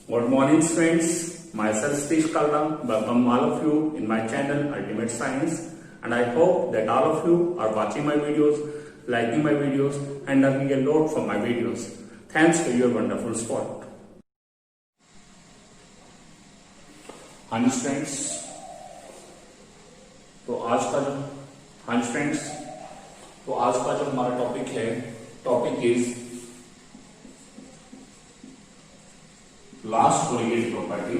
Good morning, friends. Myself Satish Kalra. Welcome all of you in my channel Ultimate Science, and I hope that all of you are watching my videos, liking my videos, and learning a lot from my videos. Thanks for your wonderful support. हाँ जी friends, तो आज का जो हमारा topic है, topic is last correlate property,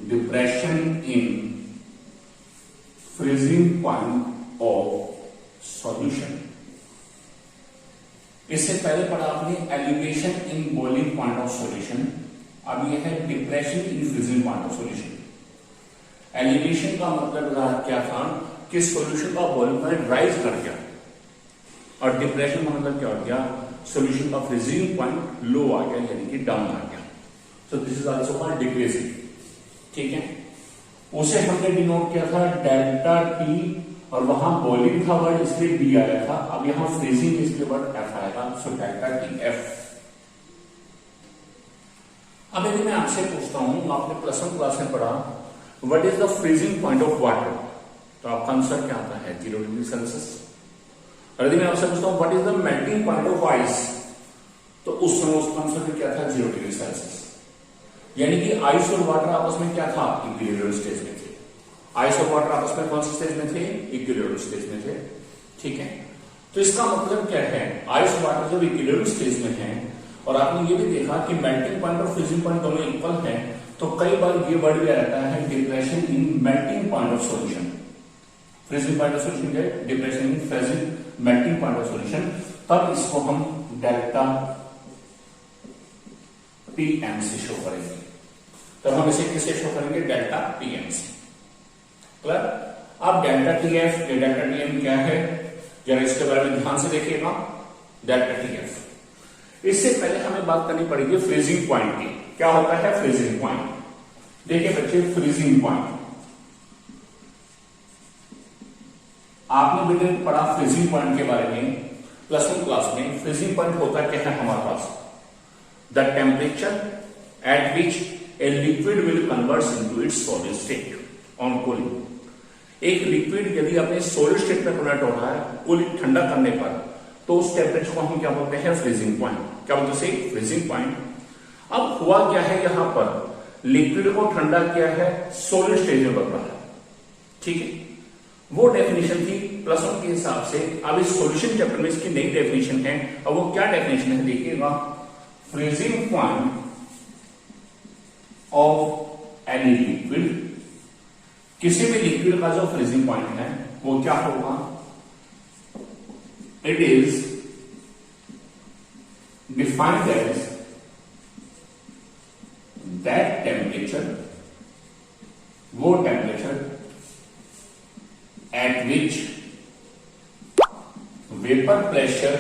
depression in freezing point of solution. इससे पहले पढ़ा आपने elevation in boiling point of solution, अब यह है depression in freezing point of solution. Elevation का मतलब क्या था कि सॉल्यूशन का बॉइलिंग पॉइंट राइज कर गया, और डिप्रेशन का मतलब क्या हो गया, सॉल्यूशन का फ्रीजिंग पॉइंट लो आ गया, यानी कि डाउन आ गया। सो this is also called decreasing. ठीक है, उसे हमने डिनोट किया था डेल्टा टी, और वहां बॉइलिंग था वर्ड, इसलिए बी आया था। अब यहां फ्रीजिंग इसके वर्ड एफ आएगा, सो डेल्टा टी एफ। अब यदि मैं आपसे पूछता हूं, आपने प्लस वन क्लास में पढ़ा what is the freezing point of water, तो आपका आंसर क्या आता है 0 डिग्री सेल्सियस। और यदि मैं आपसे पूछता हूं what is the melting point of ice, तो उस समय उसका आंसर क्या था 0 डिग्री सेल्सियस। यानी कि आइस और वाटर आपस में क्या था, इक्विलिब्रियम स्टेज में थे। आइस और वाटर आपस में कौन से स्टेज में थे, इक्विलिब्रियम स्टेज में थे। ठीक है, तो इसका मतलब क्या है, आइस और वाटर जब इक्विलिब्रियम स्टेज में है, और आपने ये भी देखा कि मेल्टिंग पॉइंट और फ्रीजिंग पॉइंट दोनों इक्वल हैं, तो कई बार ये वर्ड भी रहता है depression in melting point of solution. Freezing point of solution क्या है, depression in freezing melting point of solution. तब इसको हम डेल्टा पीएम से शो करेंगे। तब हम इसे किससे शो करेंगे, डेल्टा पीएम से। क्लियर? अब डेल्टा टीएफ, डेल्टा टीएम क्या है, जरा इसके बारे में ध्यान से देखिएगा। डेल्टा टीएफ, इससे पहले हमें बात करनी पड़ेगी फ्रीजिंग पॉइंट की। क्या होता है फ्रीजिंग पॉइंट? देखिए बच्चे, फ्रीजिंग पॉइंट आपने बेटे पढ़ा फ्रीजिंग पॉइंट के बारे में प्लस वन क्लास में। फ्रीजिंग पॉइंट होता क्या है हमारे पास, the temperature at which a liquid will convert into its solid state on cooling. एक लिक्विड यदि अपने सॉलिड स्टेट में कन्वर्ट हो रहा है कूलिंग ठंडा करने पर, तो उस टेम्परेचर को हम क्या बोलते हैं, फ्रीजिंग पॉइंट। क्या बोलते हैं, फ्रीजिंग पॉइंट। अब हुआ क्या है, यहां पर लिक्विड को ठंडा किया है, सॉलिड स्टेज में बदला है। ठीक है, वो डेफिनेशन थी प्लस वन के हिसाब से। अब इस सॉल्यूशन चैप्टर में इसकी नई डेफिनेशन है, और वो क्या डेफिनेशन है देखिएगा, freezing point of any liquid. किसी भी लिक्विड का जो फ्रीजिंग पॉइंट है वो क्या होगा, it is defined as that temperature, वो temperature at which vapor pressure,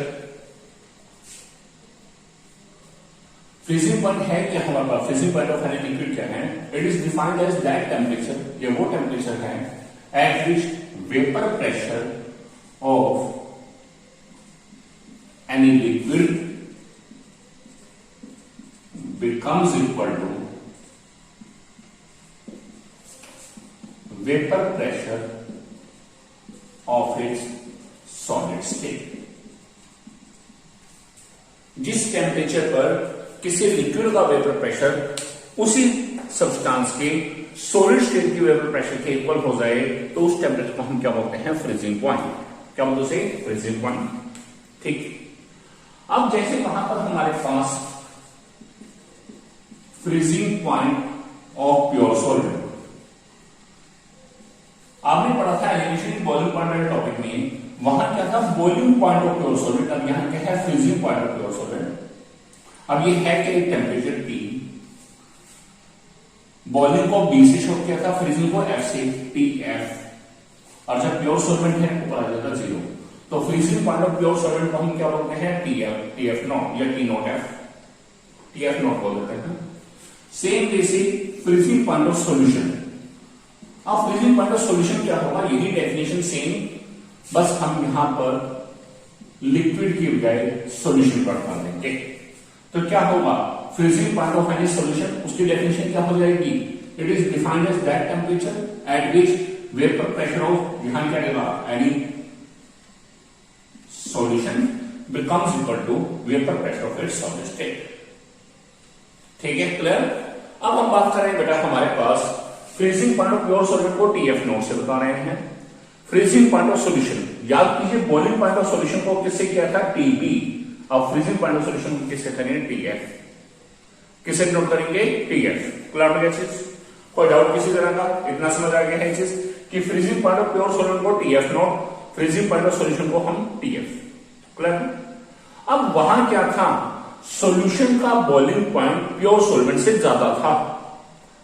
freezing point है क्या हमारे पास, freezing point of any liquid क्या है, it is defined as that temperature, ये वो टेम्परेचर है at which vapor pressure of any liquid becomes equal to vapor pressure of its solid state। जिस टेम्परेचर पर किसी लिक्विड का वेपर प्रेशर उसी सब्सटेंस के सॉलिड स्टेट की वेपर प्रेशर के इक्वल हो जाए, तो उस टेम्परेचर को हम क्या बोलते हैं, फ्रीजिंग पॉइंट। क्या बोलते हैं, फ्रीजिंग पॉइंट। ठीक, अब जैसे वहां पर हमारे पास freezing point of pure solvent, आपने पढ़ा था एलिवेशन बॉइलिंग पॉइंट वाले टॉपिक में, वहां क्या था, boiling point of pure solvent. अब यहां क्या है, freezing point of pure solvent. अब ये है कि टेम्परेचर T, बॉइलिंग को B से शो किया था, फ्रीजिंग को F से, TF। और जब प्योर सॉल्वेंट है ऊपर आ जाता 0, तो freezing point of pure solvent को हम क्या बोलते हैं, TF नॉट या T not F, TF not बोल देते हैं। सेम वैसे फ्रीजिंग पॉइंट ऑफ सॉल्यूशन, अब फ्रीजिंग पॉइंट ऑफ सॉल्यूशन क्या होगा, यही डेफिनेशन सेम, बस हम यहां पर लिक्विड की बजाय सॉल्यूशन पर डाल देंगे। तो क्या होगा, freezing point of any solution, उसकी डेफिनेशन क्या हो जाएगी, it is defined as that temperature at which vapour pressure of, यहां क्या देगा, any solution becomes equal to vapour pressure of its solid state. ठीक है, क्लियर। अब हम बात करें बेटा हमारे पास freezing point of pure solvent को टीएफ नोट से बता रहे हैं। फ्रीजिंग पॉइंट ऑफ सॉल्यूशन, याद कीजिए बॉइलिंग पॉइंट ऑफ सॉल्यूशन को किससे किया था, टीबी, अब फ्रीजिंग पॉइंट ऑफ सॉल्यूशन को किससे करेंगे, टीएफ, किसे नोट करेंगे, टीएफ। क्लियर हो गया चीज, कोई डाउट किसी तरह का, इतना समझ आ गया है चीज कि freezing point of pure solvent को TF naught, freezing point of solution को हम टीएफ। क्लियर। अब वहां क्या था, सॉल्यूशन का बॉइलिंग पॉइंट प्योर सॉल्वेंट से ज्यादा था।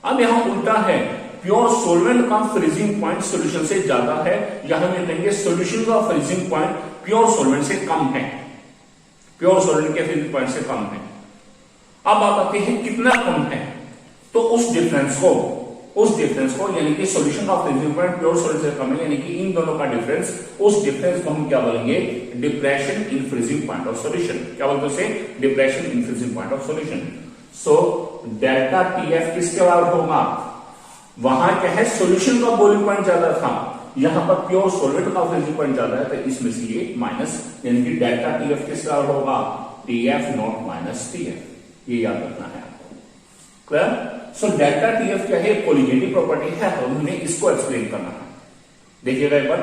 अब यहां उल्टा है, प्योर सॉल्वेंट का फ्रीजिंग पॉइंट सॉल्यूशन से ज्यादा है, यहां हम लेंगे सॉल्यूशन का फ्रीजिंग पॉइंट प्योर सॉल्वेंट से कम है, प्योर सॉल्वेंट के फ्रीजिंग पॉइंट से कम है। अब बात आती है कितना कम है, तो उस डिफरेंस को यानी कि सॉल्यूशन का फ्रीजिंग पॉइंट प्योर सॉल्वेंट से कम है, यानी कि इन दोनों का डिफरेंस, उस डिफरेंस को हम क्या बोलेंगे, depression in freezing point of solution. क्या बोलते हैं उसे, depression in freezing point of solution. So delta TF किसके बराबर होगा, वहां क्या है, सॉल्यूशन का बॉइलिंग पॉइंट ज्यादा था, यहां पर प्योर सॉल्वेंट का फ्रीजिंग पॉइंट ज्यादा है, तो इसमें से ये माइनस, यानी कि डेल्टा टीएफ किसके बराबर होगा, टीएफ नॉट माइनस टीएफ, ये याद रखना है आपको। क्लियर। सो डेल्टा टीएफ क्या है, कोलिगेटिव प्रॉपर्टी है, हमने इसको एक्सप्लेन करना है। देखिएगा एक बार,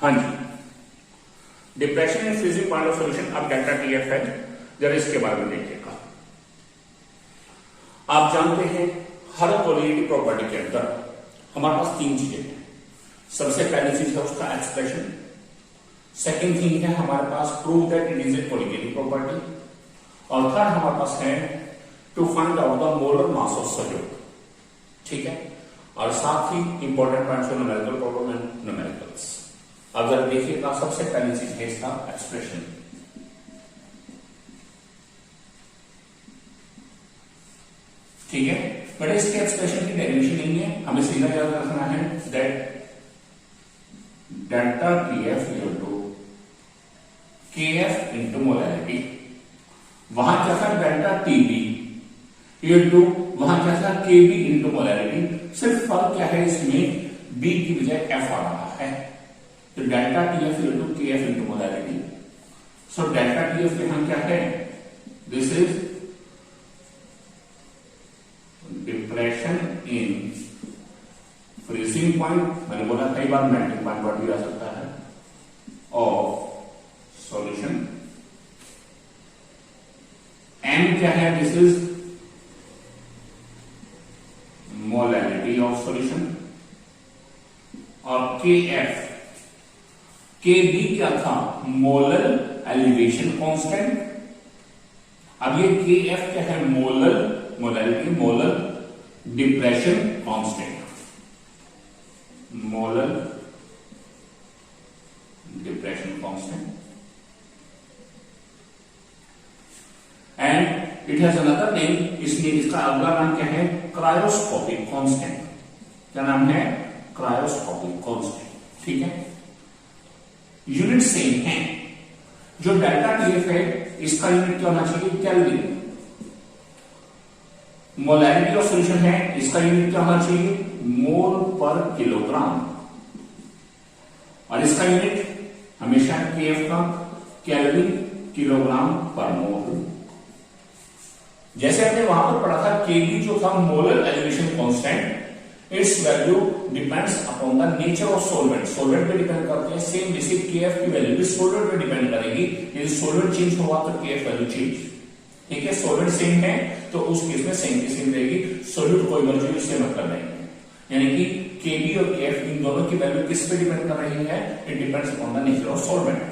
हाँ जी, depression in freezing point of solution, अब डेल्टा टीएफ है, जरा इसके बारे में देखिएगा। आप जानते हैं हर कोलिगेटिव प्रॉपर्टी के अंदर हमारे पास तीन चीजें हैं। सबसे पहली चीज है उसका एक्सप्रेशन, सेकेंड थिंग है हमारे पास prove that it is a colligative property, और थर्ड हमारे पास है to find out the molar mass of solute. ठीक है, और साथ ही important points of numerical problem and numericals. अब जरा देखिएगा, सबसे पहली चीज है इसका एक्सप्रेशन। ठीक है, बट इसके एक्सप्रेशन की डेरिवेशन नहीं है, हमें सीधा याद रखना है that delta TF equal to KF into molarity. वहां क्या था, डेल्टा टीबी इक्वल टू, वहां क्या था, केबी इंटू मोलैरिटी। सिर्फ फर्क क्या है, इसमें बी की बजाय एफ आ रहा है, तो delta TF equal to KF into molarity. So delta TF यहां क्या है, this is depression in freezing point, मैंने बोला कई बार मेल्टिंग पॉइंट वर्ड भी आ सकता है, ऑफ सॉल्यूशन। एम क्या है, this is molarity of solution, और के एफ, के बी क्या था, मोलर एलिवेशन कांस्टेंट। अब ये के एफ क्या है, molar molarity, molar depression constant, molar depression constant, and it has another name, इसलिए इसका अगला नाम क्या है, क्रायोस्कोपिक कांस्टेंट। क्या नाम है, क्रायोस्कोपिक कांस्टेंट। ठीक है, यूनिट सेम है, जो डेल्टा टीएफ है इसका यूनिट क्या होना चाहिए, केल्विन। मोलैरिटी ऑफ सॉल्यूशन है, इसका यूनिट क्या होना चाहिए, मोल पर किलोग्राम, और इसका यूनिट हमेशा केएफ का केल्विन किलोग्राम पर मोल। जैसे हमने वहां पर पढ़ा था, केबी जो था molar elevation constant, it's value depends upon the nature of solvent, solvent पे डिपेंड करते हैं। सेम जैसे केएफ की वैल्यू भी सॉल्वेंट पे डिपेंड करेगी, यदि सॉल्वेंट चेंज होगा तो केएफ वैल्यू चेंज। ठीक है, सॉल्वेंट सेम है तो उस केस में सेम की सेम रहेगी, सॉल्यूट कोई मर्जी उससे मतलब नहीं है। यानी कि केबी और केएफ इन दोनों की वैल्यू किस पे डिपेंड कर रही है, it depends upon the nature of solvent.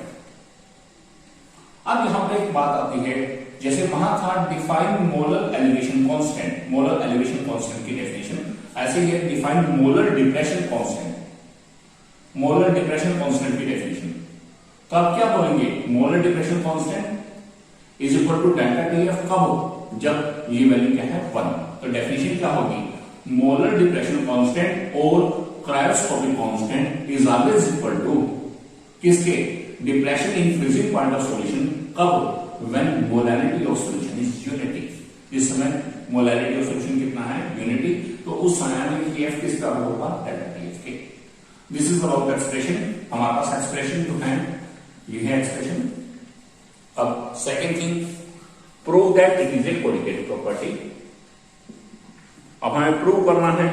अब यहां पर एक बात आती है, जैसे वहां था define molar elevation constant, molar elevation constant की डेफिनेशन, ऐसे ही define molar depression constant, molar depression constant की डेफिनेशन। तो आप क्या बोलेंगे, molar depression constant is equal to delta TF, कब, जब ये वैल्यू क्या है 1। तो डेफिनेशन क्या होगी, मोलर डिप्रेशन कांस्टेंट और cryoscopic constant is always equal to किसके, depression in freezing point of solution, कब, when molarity of solution is unity, इस समय मोलैरिटी ऑफ सॉल्यूशन कितना है, यूनिटी, तो उस समय में Kf किसका होगा, डेल्टा Tf के। दिस इज अबाउट एक्सप्रेशन, हमारे पास एक्सप्रेशन जो है ये है एक्सप्रेशन। अब second thing, prove that it is a colligative property. अब हमें प्रूव करना है,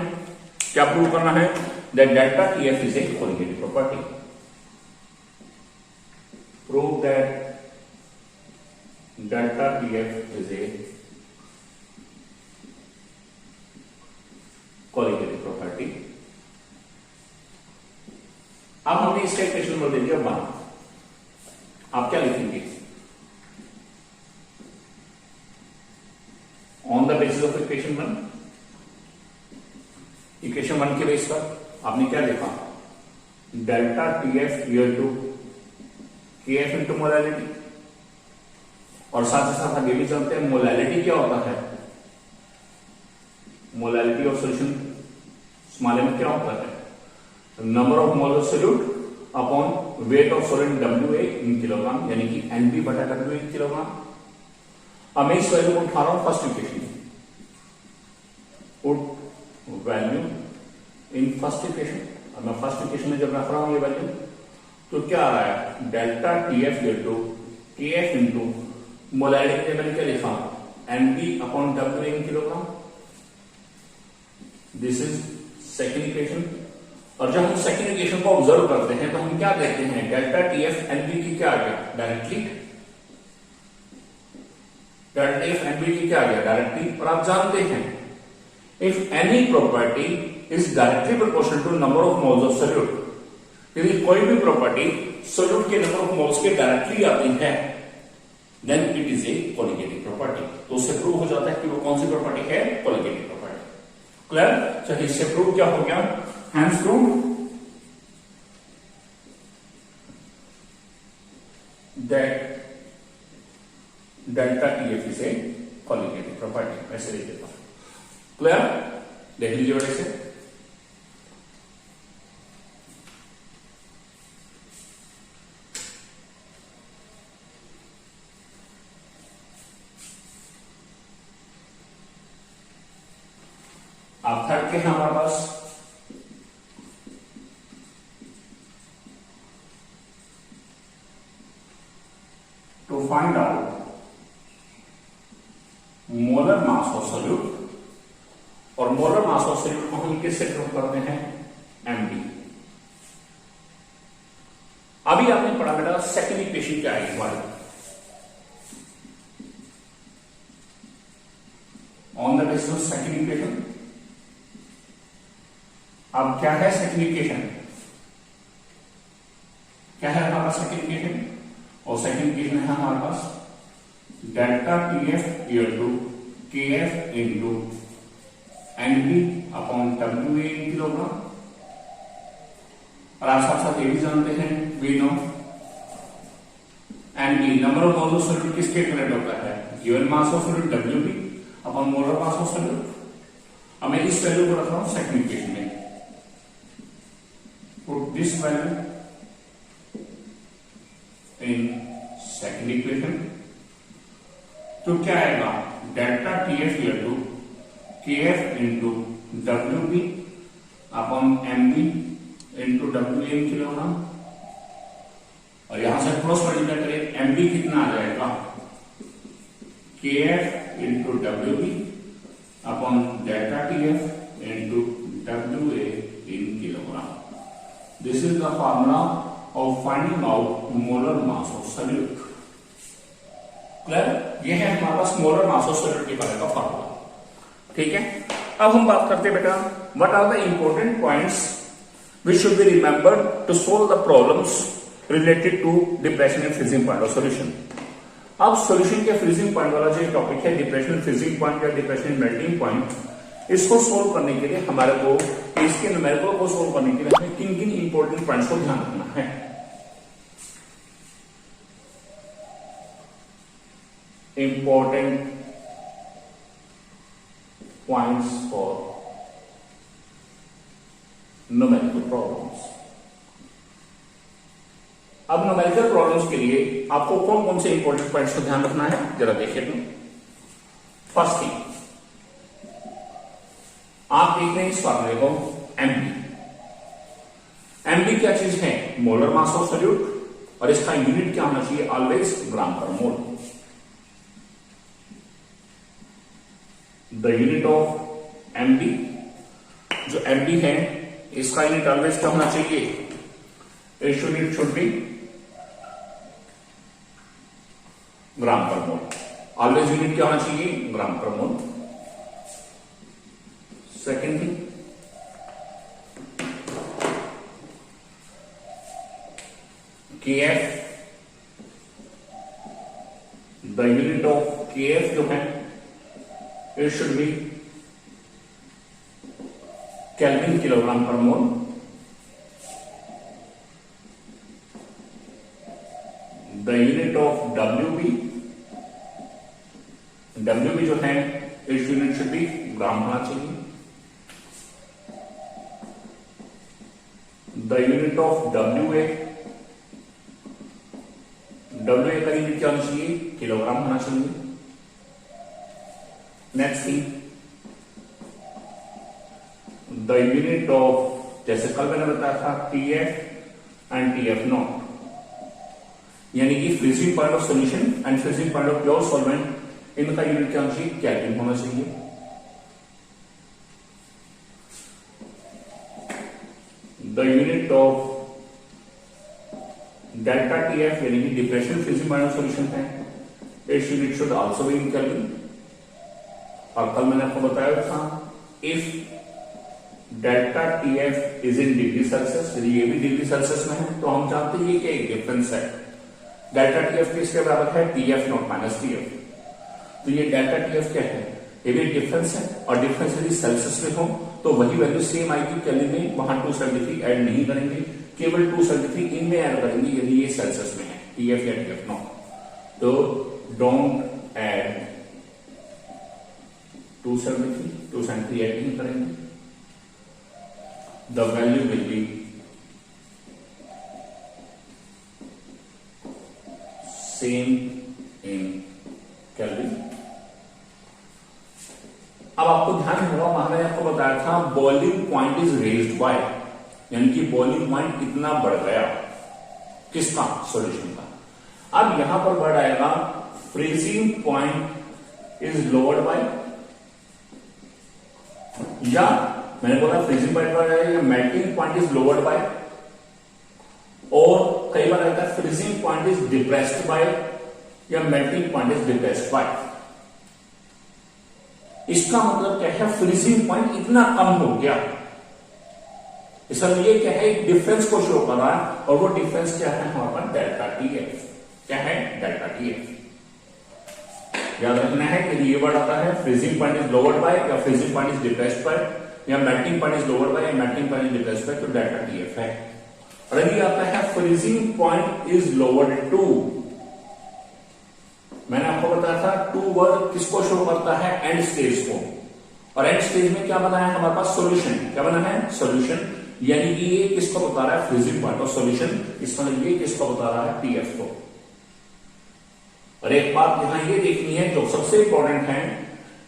क्या प्रूव करना है, that delta Tf is a colligative property. Prove that delta Tf is a colligative property. अब हमने इसका इक्वेशन नंबर दे दिया 1, आप क्या लिखेंगे, on the basis of equation 1, equation 1 के बेस पर आपने क्या लिखा, delta Tf equal to Kf into molality, और साथ ही साथ हम ये भी जानते हैं मोलैलिटी क्या होता है, molality of solution small m क्या होता है, number of mole of solute upon weight of solid WA in kilogram, यानी कि NB बटा W इन किलोग्राम। अब मैं इस वैल्यू को उठा रहा हूं first equation, put value in first equation. अब मैं फर्स्ट इक्वेशन में जब रख रहा हूं ये वैल्यू, तो क्या आ रहा है, delta Tf equal to Kf into molarity के मैंने क्या लिखा, NB upon WA in kilogram. This is second equation. और जब हम सेकेंड इक्वेशन को ऑब्जर्व करते हैं तो हम क्या देखते हैं, डेल्टा Tf NB की क्या आ गया, डायरेक्टली, डेल्टा Tf NB की क्या आ गया, डायरेक्टली। और आप जानते हैं if any property is directly proportional to number of moles of solute, यदि कोई भी प्रॉपर्टी सॉल्यूट के नंबर ऑफ मोल्स के डायरेक्टली आती है, then it is a colligative property. तो उससे प्रूव हो जाता है कि वो कौन सी प्रॉपर्टी है, कोलिगेटिव प्रॉपर्टी। क्लियर, चलिए इससे प्रूव क्या हो गया, hence prove that delta Tf is a colligative property. ऐसे लिख देता हूं, क्लियर, देख लीजिए बड़े से। आप थर्ड के हैं हमारे पास, to find out molar mass of solute, और मोलर मास ऑफ सॉल्यूट को हम किससे प्रूव करते हैं, MB। अभी आपने पढ़ा बेटा सेकेंड इक्वेशन क्या है, on the basis of second equation. अब क्या है सेकेंड इक्वेशन, क्या है हमारा सेकेंड इक्वेशन, और सेकेंड इक्वेशन है हमारे पास delta Tf equal to Kf into NB upon WA in kilogram. और आप साथ साथ ये भी जानते हैं, we know NB number of moles of solute किसके इक्विवेलेंट होता है, given mass of solute WB upon molar mass of solute. अब मैं इस वैल्यू को रख रहा हूं सेकेंड इक्वेशन में, put this value in second equation, तो क्या आएगा, delta Tf equal to Kf into WB upon MB into WA in kilogram. और यहां से क्रॉस मल्टीप्लाई करें, MB कितना आ जाएगा, Kf into WB upon delta Tf into WA in kilogram. This is the formula of finding out molar mass of solute. Clear, ये है हमारे पास molar mass of solute निकालने का फॉर्मूला। ठीक है, अब हम बात करते हैं बेटा what are the important points which should be remembered to solve the problems related to depression and freezing point of solution. अब सॉल्यूशन के फ्रीजिंग पॉइंट वाला जो टॉपिक है, डिप्रेशन फ्रीजिंग पॉइंट या डिप्रेशन मेल्टिंग पॉइंट, इसको solve करने के लिए हमारे को, इसके न्यूमेरिकल को सोल्व करने के लिए हमें किन किन इंपॉर्टेंट पॉइंट्स को ध्यान रखना है। Important points for numerical problems. अब न्यूमेरिकल प्रॉब्लम्स के लिए आपको कौन कौन से इंपॉर्टेंट पॉइंट्स को ध्यान रखना है जरा देखिए। तो फर्स्ट थिंग आप देख रहे हैं इस फॉर्मूले को एमपी। एमपी क्या चीज है? मोलर मास ऑफ सॉल्यूट, और इसका यूनिट क्या होना चाहिए? Always gram per mole. The unit of MP, जो एमपी है इसका यूनिट ऑलवेज क्या होना चाहिए? Its unit should be gram per mole. Always unit क्या होना चाहिए? Gram per mole. Second thing, KF, the unit of KF जो है it should be kelvin kilogram per mole. The unit of WB, WB जो है its unit should be gram होना चाहिए। The unit of WA, WA का unit क्या होना चाहिए? किलोग्राम होना चाहिए। Next thing, the unit of, जैसे कल मैंने बताया था TF एंड TF नॉट, यानी कि freezing point of solution and freezing point of pure solvent, इनका यूनिट क्या होना चाहिए? केल्विन होना चाहिए। The unit of delta TF यानी कि depression freezing point of solution है, its unit should also be in kelvin. और कल मैंने आपको बताया था if delta TF is in degree Celsius, यदि ये भी डिग्री सेल्सियस में है तो हम जानते हैं ये क्या एक डिफरेंस है। डेल्टा TF किसके बराबर है? TF not minus TF। तो ये डेल्टा TF क्या है? ये भी डिफरेंस है, और डिफरेंस यदि सेल्सियस में हो तो वही वैल्यू सेम आएगी केल्विन में। वहां 273 ऐड नहीं करेंगे, केवल 273 इनमें ऐड करेंगे यदि ये सेल्सियस में है, TF या TF नॉट। तो डोंट ऐड 273 ऐड नहीं करेंगे। The value will be same in kelvin. अब आपको ध्यान होगा, वहां मैंने आपको बताया था boiling point is raised bye, यानी कि बॉइलिंग पॉइंट कितना बढ़ गया, किसका? सॉल्यूशन का। अब यहां पर वर्ड आएगा freezing point is lowered by, या मैंने बोला फ्रीजिंग पॉइंट बढ़ जाएगा, या melting point is lowered by, और कई बार आता है freezing point is depressed by, या melting point is depressed by. इसका मतलब क्या है? फ्रीजिंग पॉइंट इतना कम हो गया, इसका ये क्या है? एक डिफरेंस को शो कर रहा है, और वो डिफरेंस क्या है हमारे पास? Delta TF। क्या है? Delta TF। याद रखना है कि ये वर्ड आता है freezing point is lowered by, या freezing point is depressed by, या melting point is lowered by, या melting point is depressed by, तो डेल्टा TF है। और यदि आता है freezing point is lowered to, मैंने आपको बताया था टू वर्ड किसको शो करता है? एंड स्टेज को। और एंड स्टेज में क्या बना है हमारे पास? सॉल्यूशन। क्या बना है? सॉल्यूशन। यानी कि ये किसको बता रहा है? Freezing point of solution. इसका मतलब ये किसको बता रहा है? TF को। और एक बात यहां ये देखनी है जो सबसे इंपॉर्टेंट है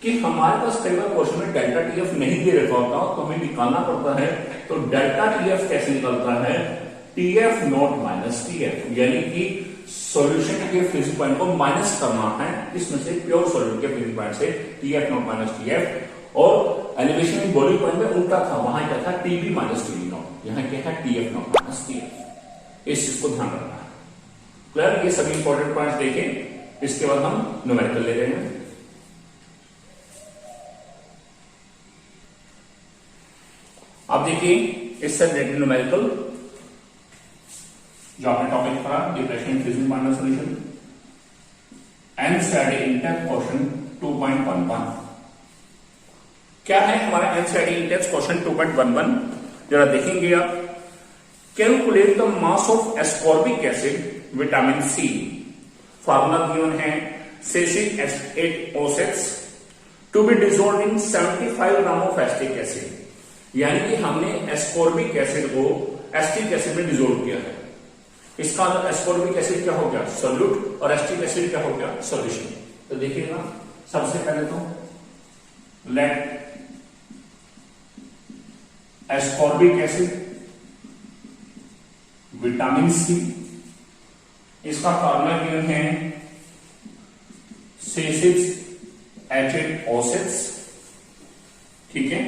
कि हमारे पास कई बार क्वेश्चन में डेल्टा TF नहीं दे रखा होता तो हमें निकालना पड़ता है। तो डेल्टा TF कैसे निकलता है? TF नॉट माइनस TF, यानी कि सॉल्यूशन के फ्रीजिंग पॉइंट को माइनस करना है इसमें से प्योर सॉल्यूट के फ्रीजिंग पॉइंट से, TF नॉट माइनस TF। और एलिवेशन इन बॉइलिंग पॉइंट में उल्टा था, वहां क्या था? TB माइनस TB नॉट, यहां क्या है? TF not minus TF। इस चीज को ध्यान रखना है। क्लियर? ये सभी इंपॉर्टेंट पॉइंट्स देखें, इसके बाद हम न्यूमेरिकल ले रहे हैं। अब देखिए इससे रिलेटेड न्यूमेरिकल जो आपने टॉपिक पढ़ा, depression freezing point of solution, NCERT Intex question 2.11। क्या है हमारा एनसीईआरटी इंटेक्स क्वेश्चन 2.11? जरा देखेंगे आप। Calculate the mass of ascorbic acid vitamin C. Formula given है C6H8O6 to be dissolved in 75 gram of acetic acid. यानी कि हमने एस्कॉर्बिक एसिड को एसिटिक एसिड में डिसोल्व किया है। इसका एस्कॉर्बिक एसिड क्या हो गया, सोल्यूट, और एसिटिक एसिड क्या हो गया, सॉल्यूशन। तो देखिएगा, सबसे पहले तो let ascorbic acid vitamin C, इसका फॉर्मूला गिवन है C6H8O6, ठीक है,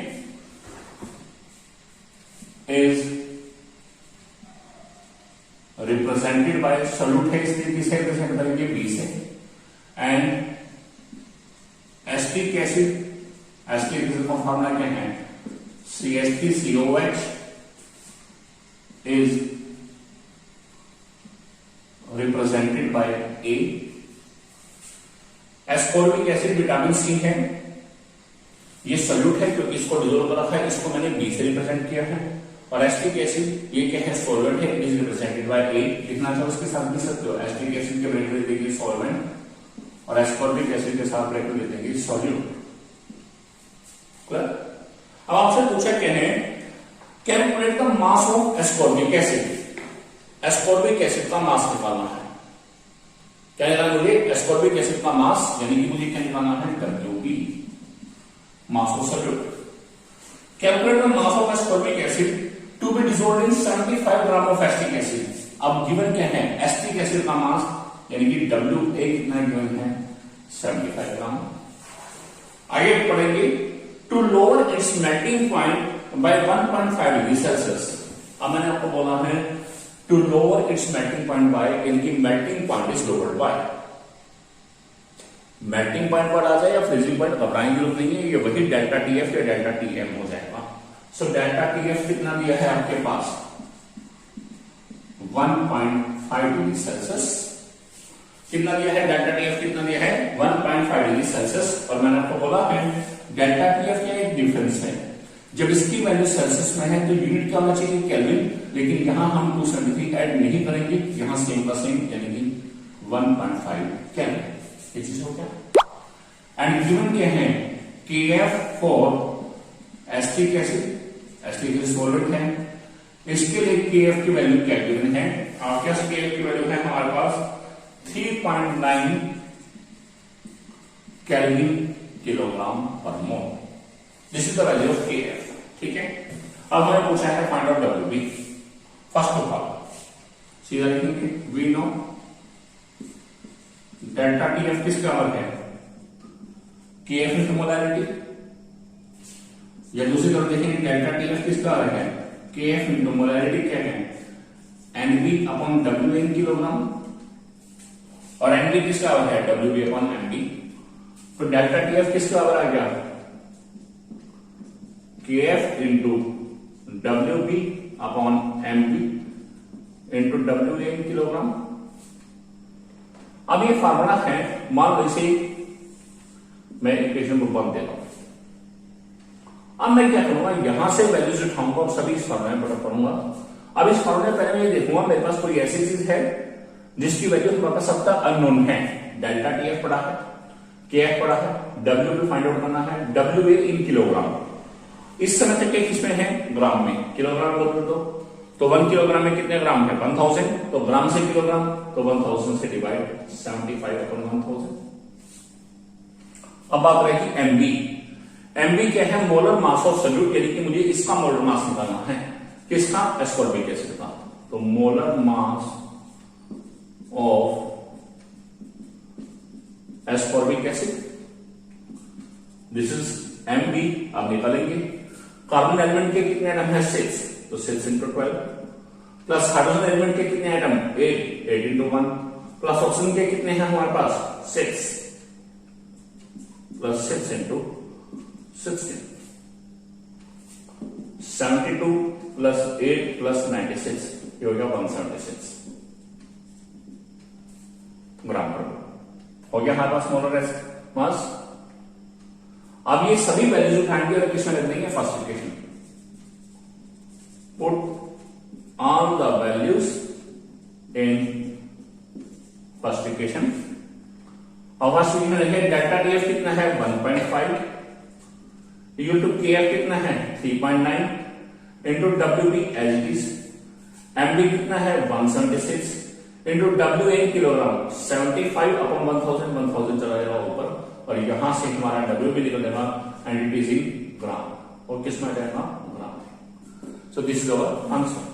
इज रिप्रेजेंटेड बाय सोल्यूट है, इसलिए किसे रिप्रेजेंट करेंगे, बी से, and acetic acid, acetic acid का फॉर्मूला क्या है, CH3COH is represented by A. Ascorbic acid vitamin C है, ये सोल्यूट है क्योंकि इसको डिसोल्व कर रखा है, इसको मैंने बी से रिप्रेजेंट किया है। और एसिटिक एसिड ये क्या है, सॉल्वेंट है, इट इज रिप्रेजेंटेड बाय ए। लिखना चाहो उसके साथ लिख सकते हो, एसिटिक एसिड के ब्रैकेट दे देंगे सॉल्वेंट और एस्कॉर्बिक एसिड के साथ ब्रैकेट दे देंगे सॉल्यूट। क्लियर? अब आपसे पूछा क्या है, calculate the mass of ascorbic acid. Ascorbic acid का मास निकालना है। क्या निकालना मुझे, एस्कॉर्बिक एसिड का मास, यानी कि मुझे क्या निकालना है, WB, mass of solute. Calculate the mass of ascorbic acid to be dissolved in 75 gram of acetic acid. अब गिवन क्या है, एसिटिक एसिड का मास यानी कि WA कितना गिवन है, 75 ग्राम। आगे पढ़ेंगे, to lower its melting point by 1.5 degree Celsius. अब मैंने आपको बोला है to lower its melting point by, यानी कि melting point is lowered by. Melting point पर आ जाए या फ्रीजिंग पॉइंट, घबराएंगे जरूरत नहीं है, ये वही डेल्टा TF या डेल्टा TM हो जाएगा। सो डेल्टा TF कितना दिया है आपके पास, 1.5 डिग्री सेल्सियस। कितना दिया है, डेल्टा TF कितना दिया है, 1.5 डिग्री सेल्सियस। और मैंने आपको बोला है डेल्टा TF का एक डिफरेंस है, जब इसकी वैल्यू सेल्सियस में है तो यूनिट क्या होना चाहिए, केल्विन, लेकिन यहां हम 273 ऐड नहीं करेंगे, यहां सेम का सेम यानी कि 1.5 केल्विन। ये चीज हो गया। एंड गिवन क्या है, KF for acetic acid, acetic acid solvent है, इसके लिए KF की वैल्यू क्या गिवन है, क्या KF की वैल्यू है हमारे पास 3.9 kelvin kilogram per mole. This is the value of KF, ठीक है। अब हमें पूछा है find out WB। First of all सीधा लिखेंगे, वी नो डेल्टा TF किसका वर्ग है, KF इंटू मोलैरिटी, या दूसरी तरफ देखेंगे डेल्टा TF किसका वर्ग है, KF इंटू मोलैरिटी क्या है, NB upon WA in kilogram, और NB किसका वर्ग है, WB अपॉन MB। तो डेल्टा TF किसका वर्ग आ गया, KF into WB upon MB into WA in kilogram. अब ये फार्मूला है, मान लो इसे मैं इक्वेशन को बंद देता हूं। अब मैं क्या करूंगा, यहां से वैल्यूज उठाऊंगा और सभी इस फार्मूले में पढ़ूंगा। अब इस फार्मूले में पहले मैं ये देखूंगा मेरे पास कोई ऐसी चीज है जिसकी वैल्यू हमारे पास अब तक अननोन है। डेल्टा TF पढ़ा है, KF पढ़ा है, WB फाइंड आउट करना है, WA इन किलोग्राम। इस समय तक किसमें है, ग्राम में, किलोग्राम बोल दो तो 1 किलोग्राम में कितने ग्राम है, 1000, तो ग्राम से किलोग्राम, तो 1000 से डिवाइड 75 अपॉन 1000। अब बात रहेगी MB। MB क्या है, मोलर मास ऑफ सोल्यूट, यानी कि मुझे इसका मोलर मास निकालना है, किसका, एस्कॉर्बिक एसिड का। तो molar mass of ascorbic acid, this is MB। आप निकालेंगे, कार्बन एलिमेंट के कितने एटम है, 6, तो 6 इंटू 12, प्लस हाइड्रोजन एलिमेंट के कितने एटम, 8 इंटू 1, प्लस ऑक्सीजन के कितने हैं हमारे पास, 6, प्लस 6 इंटू 16, 72 प्लस 8 प्लस 96, ये हो गया 176 ग्राम पर मोल। हो गया हमारे पास मोलर मास। अब ये सभी वैल्यूज उठाएंगे और किसमें रख देंगे, first equation. Put all the values in first equation. और फर्स्ट इक्वेशन लिखे डेल्टा TF कितना है, 1.5, इक्वल टू KF कितना है 3.9 into WB as it is, MB कितना है 176 इंटू WA किलोग्राम 75 अपॉन 1000 चला जाएगा ऊपर, और यहां से हमारा WB निकल देगा and it is in gram, और किस में जाएगा gram. So this is our answer.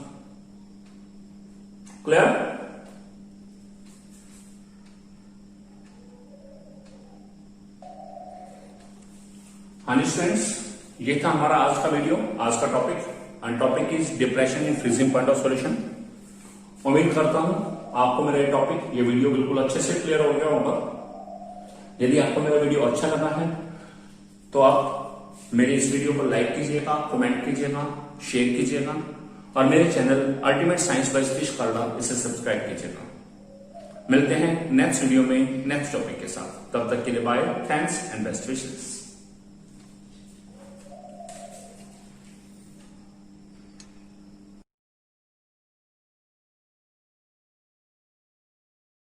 Clear? हाँ जी स्टूडेंट्स, ये था हमारा आज का वीडियो, आज का topic, and topic is depression in freezing point of solution. उम्मीद करता हूं आपको मेरा ये टॉपिक, ये वीडियो बिल्कुल अच्छे से क्लियर हो गया होगा। यदि आपको मेरा वीडियो अच्छा लगा है तो आप मेरे इस वीडियो को लाइक कीजिएगा, कमेंट कीजिएगा, शेयर कीजिएगा, और मेरे channel ultimate science by Satish Kalra इसे सब्सक्राइब कीजिएगा। मिलते हैं नेक्स्ट वीडियो में नेक्स्ट टॉपिक के साथ, तब तक के लिए bye, thanks and best wishes.